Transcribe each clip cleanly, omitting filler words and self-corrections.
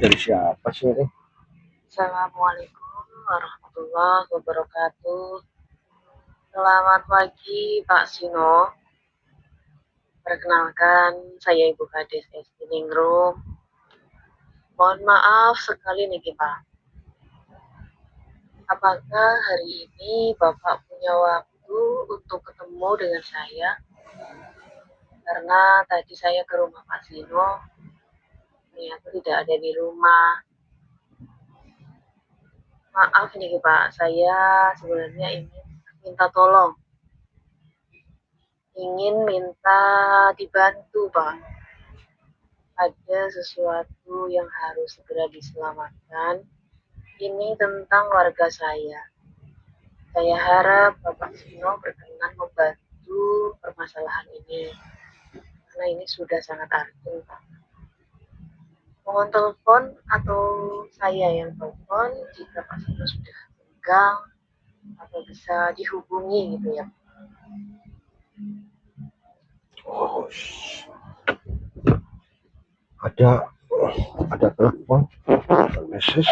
Dari siapa sih ini? Assalamualaikum warahmatullahi wabarakatuh. Selamat pagi Pak Sino. Perkenalkan, saya Ibu Kades Esti Ningrum. Mohon maaf sekali nih Pak. Apakah hari ini Bapak punya waktu untuk ketemu dengan saya? Karena tadi saya ke rumah Pak Sino, ternyata tidak ada di rumah. Maaf nih Pak, saya sebenarnya ingin minta tolong. Ingin minta dibantu Pak. Ada sesuatu yang harus segera diselamatkan. Ini tentang warga saya. Saya harap Bapak Sino berkenan membantu permasalahan ini. Karena ini sudah sangat urgent, Pak. Mohon telepon atau saya yang telepon jika Pak Sino sudah senggang atau bisa dihubungi gitu ya. Oh, ada ada telepon, ada message.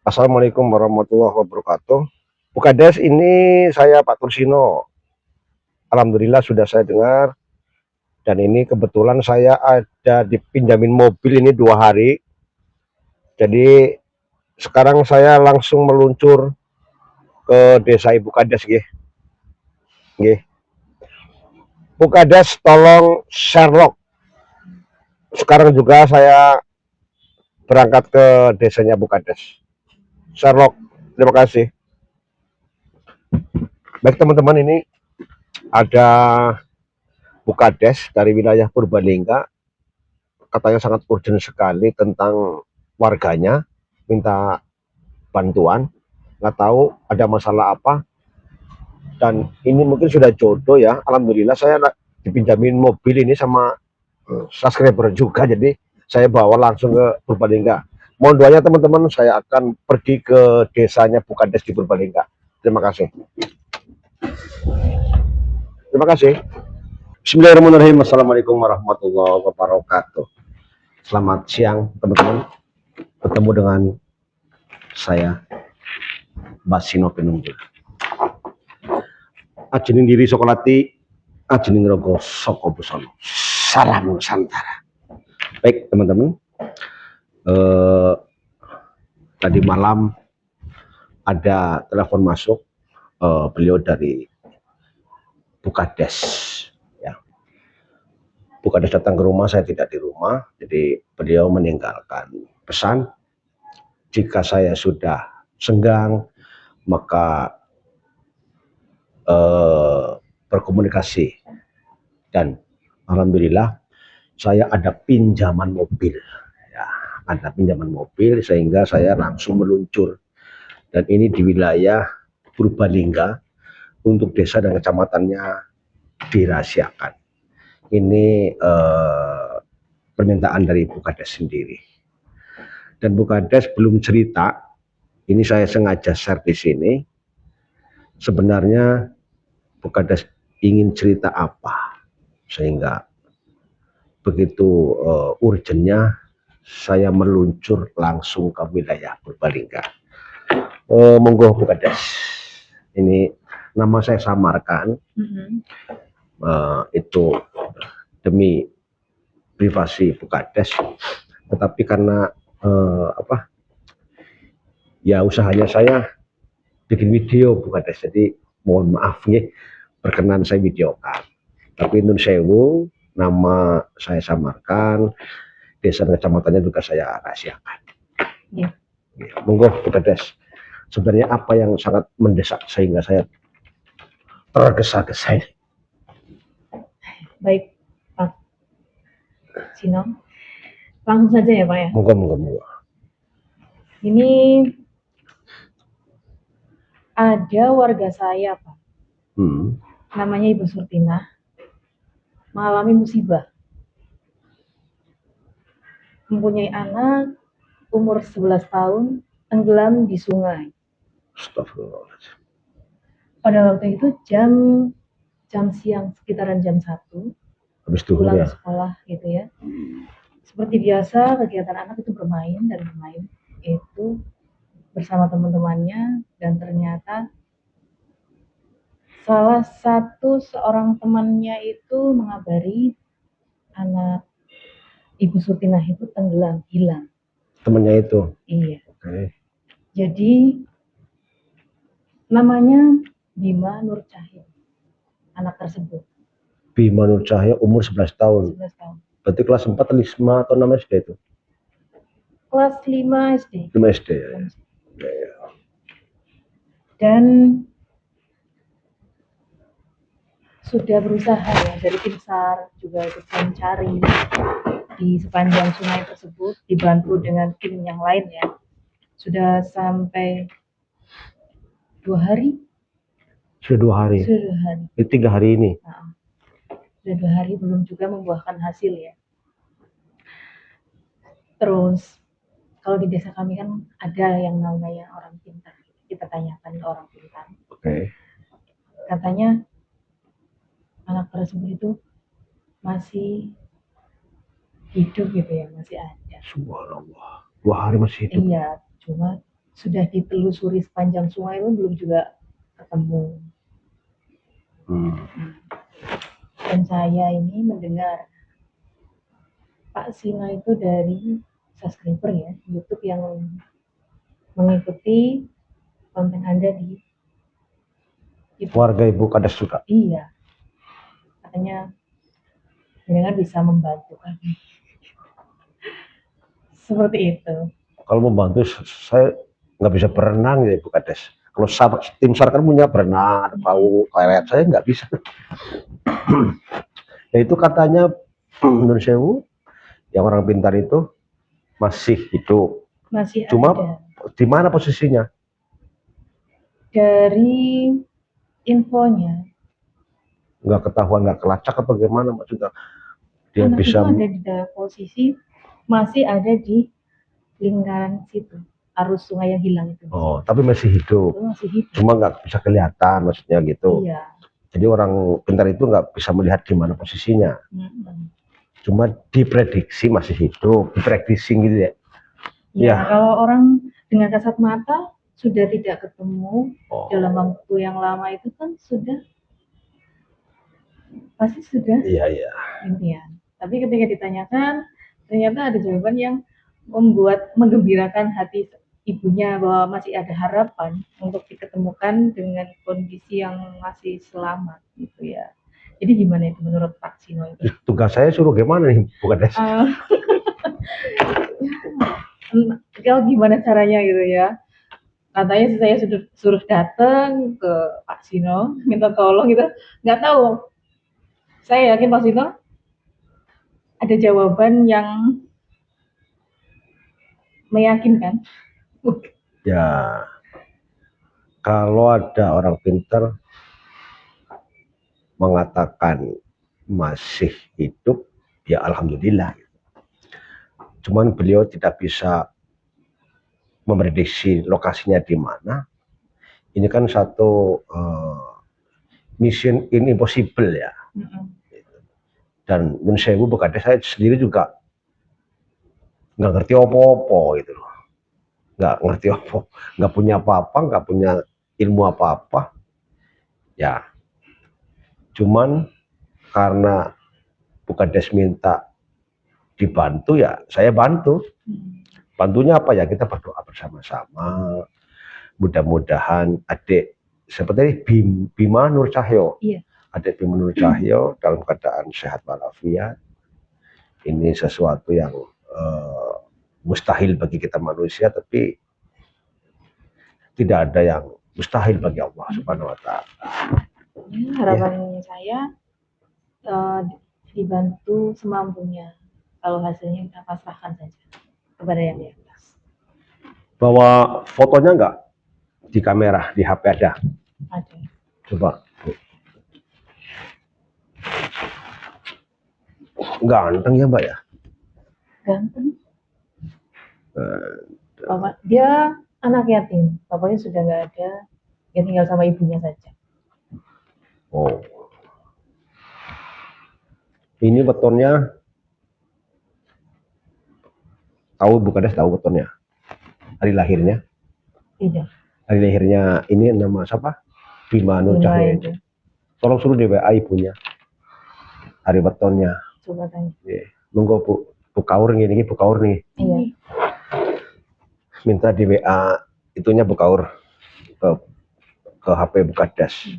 Assalamualaikum warahmatullahi wabarakatuh. Bu Kades, ini saya Pak Tursino. Alhamdulillah sudah saya dengar. Dan ini kebetulan saya ada dipinjamin mobil ini 2 hari. Jadi sekarang saya langsung meluncur ke desa Ibu Kades, nggih. Bu Kades, tolong Sherlock. Sekarang juga saya berangkat ke desanya Bu Kades. Sherlock, terima kasih. Baik teman-teman, ini ada Bu Kades dari wilayah Purbalingga, katanya sangat urgent sekali tentang warganya, minta bantuan, nggak tahu ada masalah apa, dan ini mungkin sudah jodoh ya. Alhamdulillah saya dipinjamin mobil ini sama subscriber juga, jadi saya bawa langsung ke Purbalingga. Mohon doanya teman-teman, saya akan pergi ke desanya Bu Kades di Purbalingga. Terima kasih. Terima kasih. Bismillahirrahmanirrahim. Assalamualaikum warahmatullahi wabarakatuh. Selamat siang teman-teman. Bertemu dengan saya, Basino Penunggul. Ajening diri sokolati, ajening rogo soko busono. Salam Nusantara. Baik teman-teman. Tadi malam ada telepon masuk, beliau dari Bu Kades. Ya. Bu Kades datang ke rumah, saya tidak di rumah, jadi beliau meninggalkan pesan. Jika saya sudah senggang, maka berkomunikasi, dan alhamdulillah saya ada pinjaman mobil, ya, ada pinjaman mobil sehingga saya langsung meluncur, dan ini di wilayah Purbalingga, untuk desa dan kecamatannya dirahasiakan. Ini permintaan dari Bu Kades sendiri, dan Bu Kades belum cerita. Ini saya sengaja share di sini. Sebenarnya Bu Kades ingin cerita apa, sehingga begitu urgennya saya meluncur langsung ke wilayah Purbalingga. Monggo Bu Kades, ini nama saya samarkan, itu demi privasi Bu Kades, tetapi karena ya usahanya saya bikin video Bu Kades, jadi mohon maaf nih, berkenan saya videokan. Tapi nun sewu, nama saya samarkan, desa dan kecamatannya juga saya rahasiakan. Ya. Monggo Bu Kades, sebenarnya apa yang sangat mendesak sehingga saya tergesa-gesa ini? Baik Pak Sino, langsung saja ya Pak ya. Monggo. Ini ada warga saya Pak, namanya Ibu Surtina, mengalami musibah. Mempunyai anak umur 11 tahun, tenggelam di sungai. Astagfirullahaladzim. pada waktu itu jam siang sekitaran jam 1 Habis duhur pulang ya. sekolah gitu ya. Seperti biasa kegiatan anak itu bermain itu bersama teman-temannya, dan ternyata salah satu seorang temannya itu mengabari anak Ibu Sutinah itu tenggelam, hilang. Temennya itu. Iya. Oke. Jadi namanya Bima Nur Cahyo, anak tersebut Bima Nur Cahyo umur 11 tahun. 11 tahun. Berarti kelas 4, 5 atau 6 SD itu? Kelas 5 SD. 5 SD ya. Dan sudah berusaha ya, dari tim SAR juga ikut mencari di sepanjang sungai tersebut, dibantu dengan tim yang lain ya. Sudah sampai 2 hari. Sudah 2 hari. Sudah 2 hari. Ini 3 hari ini. Nah, sudah 2 hari belum juga membuahkan hasil ya. Terus kalau di desa kami kan ada yang namanya orang pintar. Kita tanyakan ke orang pintar. Oke. Katanya anak tersebut itu masih hidup gitu ya, masih ada. Subhanallah. 2 hari masih hidup. Iya, cuma sudah ditelusuri sepanjang sungai itu belum juga ketemu. Dan saya ini mendengar Pak Sino itu dari subscriber ya, YouTube yang mengikuti konten Anda di YouTube. Warga Ibu Kades juga. Iya, katanya dengan bisa membantu kami. Seperti itu. Kalau membantu saya nggak bisa berenang ya Ibu Kades. Kalau tim SAR kan punya berenang, ada perahu, karet, saya nggak bisa. Ya itu katanya menurut saya yang orang pintar itu masih hidup. Masih Cuma ada. di mana posisinya? Dari infonya Nggak ketahuan, nggak kelacak atau bagaimana maksudnya? Dia anak bisa itu ada di dalam posisi masih ada di lingkaran situ, arus sungai yang hilang itu. Oh, tapi masih hidup. Itu masih hidup. Cuma nggak bisa kelihatan maksudnya gitu. Iya. Jadi orang pintar itu nggak bisa melihat di mana posisinya. Cuma diprediksi masih hidup, diprediksi gitu ya. Ya, kalau orang dengan kasat mata sudah tidak ketemu dalam waktu yang lama itu kan sudah pasti sudah. Iya. Impian. Tapi ketika ditanyakan, ternyata ada jawaban yang menggembirakan hati ibunya bahwa masih ada harapan untuk diketemukan dengan kondisi yang masih selamat gitu ya. Jadi gimana itu menurut Pak Sino itu? Tugas saya suruh gimana nih, bukan des? Kalau gimana caranya gitu ya? Katanya saya suruh datang ke Pak Sino minta tolong gitu. Nggak tahu. Saya yakin Pak Sino ada jawaban yang meyakinkan. Ya, kalau ada orang pintar mengatakan masih hidup, ya alhamdulillah. Cuman beliau tidak bisa memprediksi lokasinya di mana. Ini kan satu mission impossible ya. Dan menurut saya Bu Kades, saya sendiri juga nggak ngerti apa-apa gitu loh. Nggak ngerti apa, nggak punya apa-apa, nggak punya ilmu apa-apa. Ya, cuman karena Bu Kades minta dibantu ya saya bantu. Bantunya apa ya, kita berdoa bersama-sama. Mudah-mudahan adik seperti Bima Nur Cahyo. Iya. Adik Bima Nur Cahyo dalam keadaan sehat walafiat. Ini sesuatu yang mustahil bagi kita manusia, tapi tidak ada yang mustahil bagi Allah Subhanahu wa Ta'ala. Harapan saya dibantu semampunya. Kalau hasilnya kita pasrahkan saja kepada yang di atas. Bawa fotonya enggak di kamera, di HP ada? Ada. Coba. Ganteng ya Mbak ya? Ganteng. Bapak, dia anak yatim. Bapaknya sudah nggak ada. Dia tinggal sama ibunya saja. Oh, ini wetonnya tahu Bu Kades, tahu wetonnya? Hari lahirnya? Tidak. Hari lahirnya ini nama siapa? Bima Nur Bima Cahyo. itu. Tolong suruh di WA ibunya. Hari wetonnya. Coba tanya. Monggo Bu Kaur ini Bu Kaur nih. Iya. Minta di WA itunya Bu Kaur ke HP Bu Kades.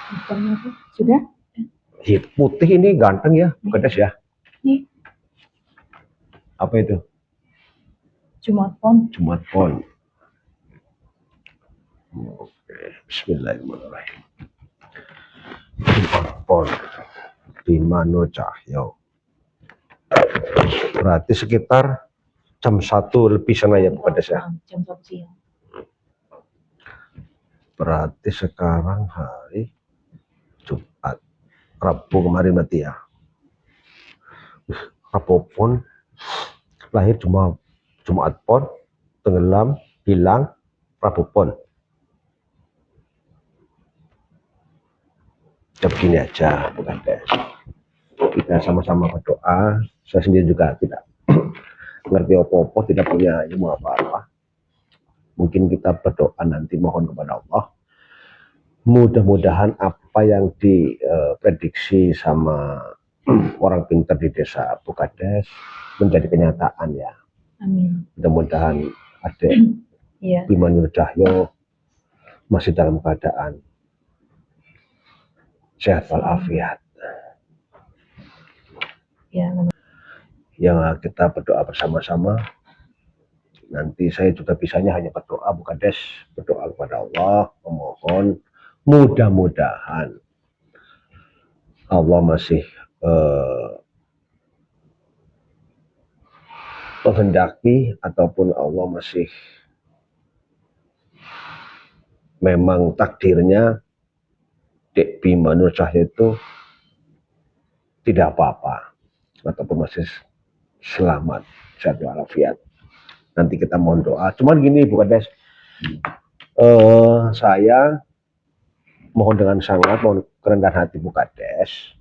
Bukannya apa? Sudah? Putih ini ganteng ya Bu Kades ya. Nih. Apa itu? Jumat Pon. Jumat Pon. Oke, bismillahirrahmanirrahim. Jumat Pon. Bima Nur Cahyo. Berarti sekitar jam 1 lebih sana ya Bu Kades ya. Jam 1 siang. Berarti sekarang hari Jumat. Rabu kemarin berarti ya. Rabu Pon. Lahir Jumat Pon. Tenggelam, hilang, Rabu Pon. Ya begini aja Bu Kades. Kita sama-sama berdoa. Saya sendiri juga tidak ngerti apa-apa, tidak punya ilmu apa-apa. Mungkin kita berdoa nanti mohon kepada Allah. Mudah-mudahan apa yang diprediksi sama orang pintar di desa Bu Kades menjadi kenyataan ya. Amin. Mudah-mudahan adik Iya. Bima Nur Cahyo masih dalam keadaan sehat walafiat. Ya. Yang kita berdoa bersama-sama. Nanti saya juga bisanya hanya berdoa Bu Kades, berdoa kepada Allah, memohon mudah-mudahan Allah masih menghendaki ataupun Allah masih memang takdirnya Dek Bima Nur Cahyo itu tidak apa-apa ataupun masih selamat, sehat walafiat. Nanti kita mohon doa. Cuman gini Bu Kades, saya mohon dengan sangat, mohon kerendahan hati Bu Kades,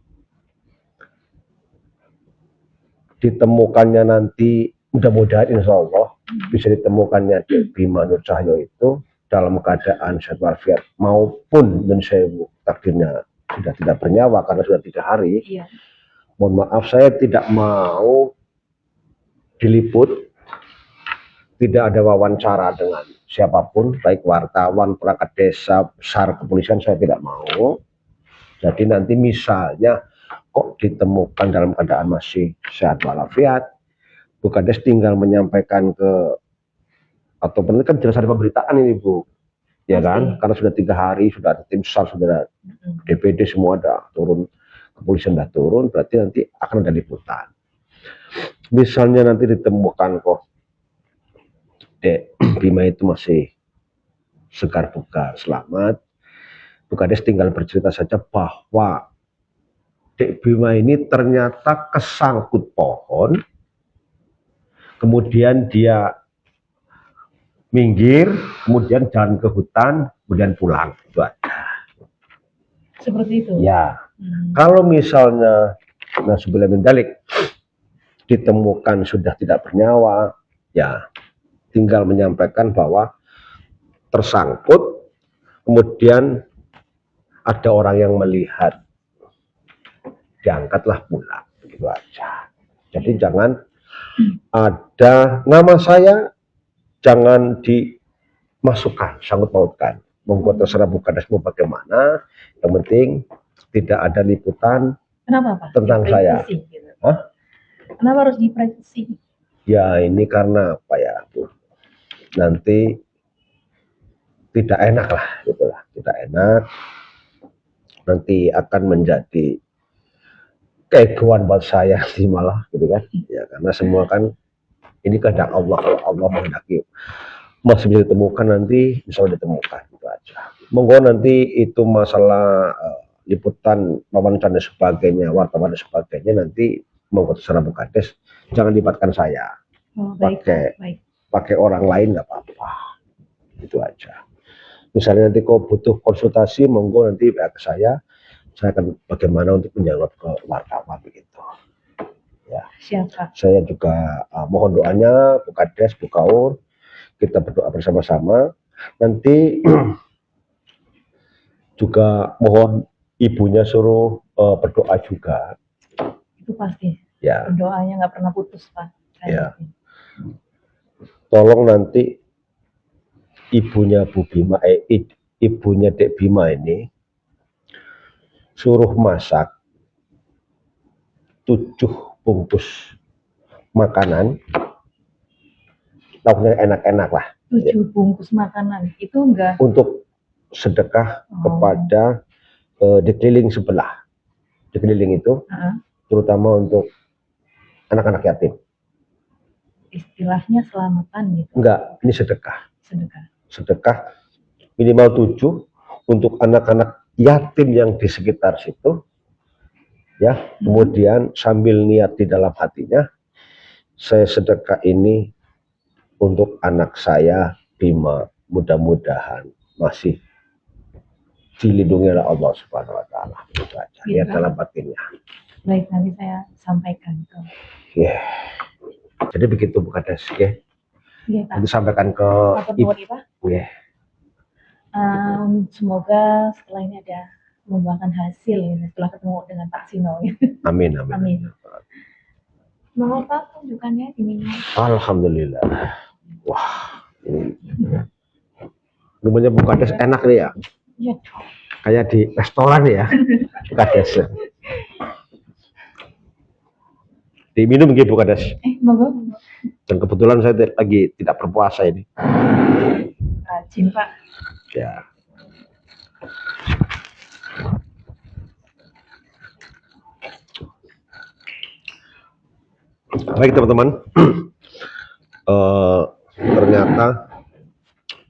ditemukannya nanti, mudah-mudahan insya Allah bisa ditemukannya Bima Nur Cahyo itu dalam keadaan sehat walafiat maupun dan saya takdirnya sudah tidak bernyawa karena sudah 3 hari. Iya. Mohon maaf, saya tidak mau diliput, tidak ada wawancara dengan siapapun, baik wartawan, perangkat desa, SAR, kepolisian, saya tidak mau. Jadi nanti misalnya kok ditemukan dalam keadaan masih sehat walafiat, Bu Kades tinggal menyampaikan ke, atau benar kan jelas ada pemberitaan ini Bu, ya kan? Karena sudah 3 hari, sudah ada tim SAR, sudah ada DPD semua ada turun, kepolisian sudah turun, berarti nanti akan ada liputan. Misalnya nanti ditemukan kok Dek Bima itu masih segar bugar, selamat, Bu Kades tinggal bercerita saja bahwa Dek Bima ini ternyata kesangkut pohon, kemudian dia minggir, kemudian jalan ke hutan, kemudian pulang. Itu aja. Seperti itu. Ya, kalau misalnya nasubillah min dzalik ditemukan sudah tidak bernyawa, ya tinggal menyampaikan bahwa tersangkut, kemudian ada orang yang melihat, diangkatlah pulang, begitu aja. Jadi jangan ada nama saya, jangan dimasukkan, sangkut pautkan. Monggo terserah Bu Kades mau bagaimana, yang penting tidak ada liputan. Kenapa Pak? Tentang saya. Gitu. Hah? Kenapa harus diprivasi? Ya ini karena apa ya Bu, nanti tidak enak lah, gitulah, tidak enak, nanti akan menjadi keegoan buat saya sih malah, gitu kan? Ya karena semua kan ini kehendak Allah, kalau Allah menghendaki masih bisa ditemukan nanti bisa ditemukan, gitu aja. Monggo nanti itu masalah liputan, wawancara dan sebagainya, wartawan dan sebagainya nanti monggo terserah Bu Kades, jangan libatkan saya. Oh, baik, pakai orang lain nggak apa-apa, itu aja. Misalnya nanti kau butuh konsultasi, monggo nanti ke saya. saya akan bagaimana untuk menjawab ke wartawan begitu. Ya, Siap, Pak. saya juga mohon doanya Bu Kades, Bu Kaur, kita berdoa bersama-sama. Nanti juga mohon ibunya suruh berdoa juga. Itu pasti. Ya, Doanya nggak pernah putus, Pak. Ya. Tolong nanti ibunya Bu Bima, ibunya Dek Bima ini suruh masak 7 bungkus makanan, lauknya enak-enak lah. 7 bungkus makanan itu enggak Untuk sedekah kepada di keliling sebelah. Di keliling itu terutama untuk anak-anak yatim. Istilahnya selamatan gitu. Enggak, ini sedekah. Sedekah. Sedekah minimal 7 untuk anak-anak yatim yang di sekitar situ. Ya, kemudian sambil niat di dalam hatinya, saya sedekah ini untuk anak saya Bima, mudah-mudahan masih dilindungi oleh Allah Subhanahu wa taala. Itu aja. Niat dalam batinnya. Baik, nanti saya sampaikan ke. Yeah. Jadi begitu Bu Kades, ya. Iya, Pak. Nanti sampaikan ke Ibu. Yeah. Semoga setelah ini ada membuahkan hasil ya, setelah ketemu dengan Pak Sino. Ya. Amin. Semoga Pak tunjukkannya ini. Alhamdulillah. Wah, ini rumahnya Bu Kades enak nih ya. Iya. Kayak di restoran ya, Bu Kades. Diminum gitu Bu Kades. Monggo. Dan kebetulan saya lagi tidak berpuasa ini. Rajin Pak. Ya. Baik teman-teman, ternyata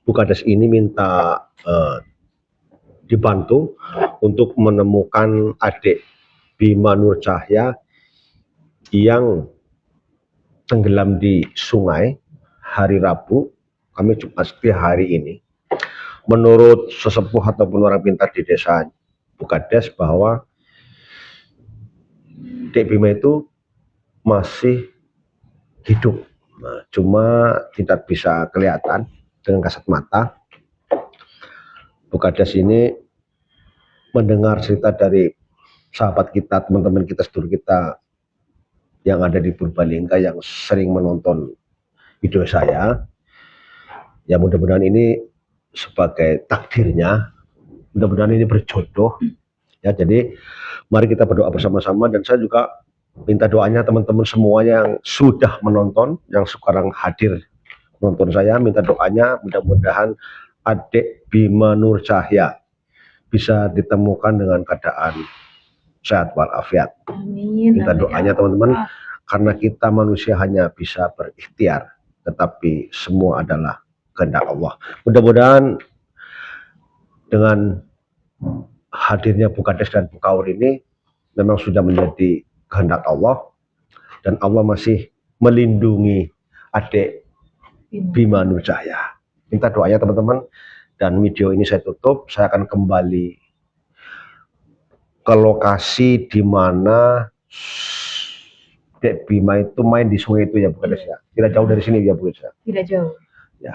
Bu Kades ini minta dibantu untuk menemukan adik Bima Nur Cahya yang tenggelam di sungai hari Rabu. Kami pasti hari ini. Menurut sesepuh ataupun orang pintar di desa Bu Kades bahwa Dek Bima itu masih hidup. Nah, cuma tidak bisa kelihatan dengan kasat mata. Bu Kades ini mendengar cerita dari sahabat kita, teman-teman kita, sedulur kita yang ada di Purbalingga yang sering menonton video saya. Ya mudah-mudahan ini sebagai takdirnya, mudah-mudahan ini berjodoh. Ya, jadi mari kita berdoa bersama-sama dan saya juga minta doanya teman-teman semuanya yang sudah menonton, yang sekarang hadir menonton saya, minta doanya mudah-mudahan adik Bima Nur Cahya bisa ditemukan dengan keadaan sehat walafiat. Amin. Minta doanya teman-teman, karena kita manusia hanya bisa berikhtiar, tetapi semua adalah kehendak Allah. Mudah-mudahan dengan hadirnya Bu Kades dan Bu Kaur ini memang sudah menjadi kehendak Allah, dan Allah masih melindungi adik Bima Nur Cahya. Minta doanya teman-teman, dan video ini saya tutup. Saya akan kembali ke lokasi di mana Dek Bima itu main di sungai itu ya Bu Kades ya. Tidak jauh dari sini ya Bu Kades ya. Tidak jauh. Ya,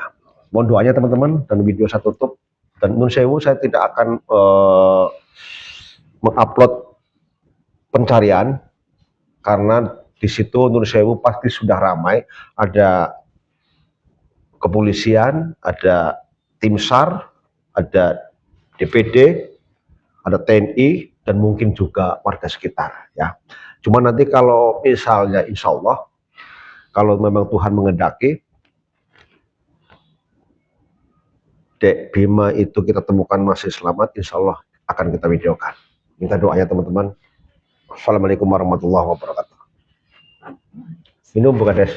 mohon doanya teman-teman, dan video saya tutup. Dan nun sewu, saya tidak akan mengupload pencarian karena di situ nun sewu pasti sudah ramai, ada kepolisian, ada tim SAR, ada DPD, ada TNI, dan mungkin juga warga sekitar ya. Cuma nanti kalau misalnya insya Allah kalau memang Tuhan mengendaki Dek Bima itu kita temukan masih selamat, insya Allah akan kita videokan. Minta doanya teman-teman. Assalamualaikum warahmatullahi wabarakatuh. Minum Bu Kades.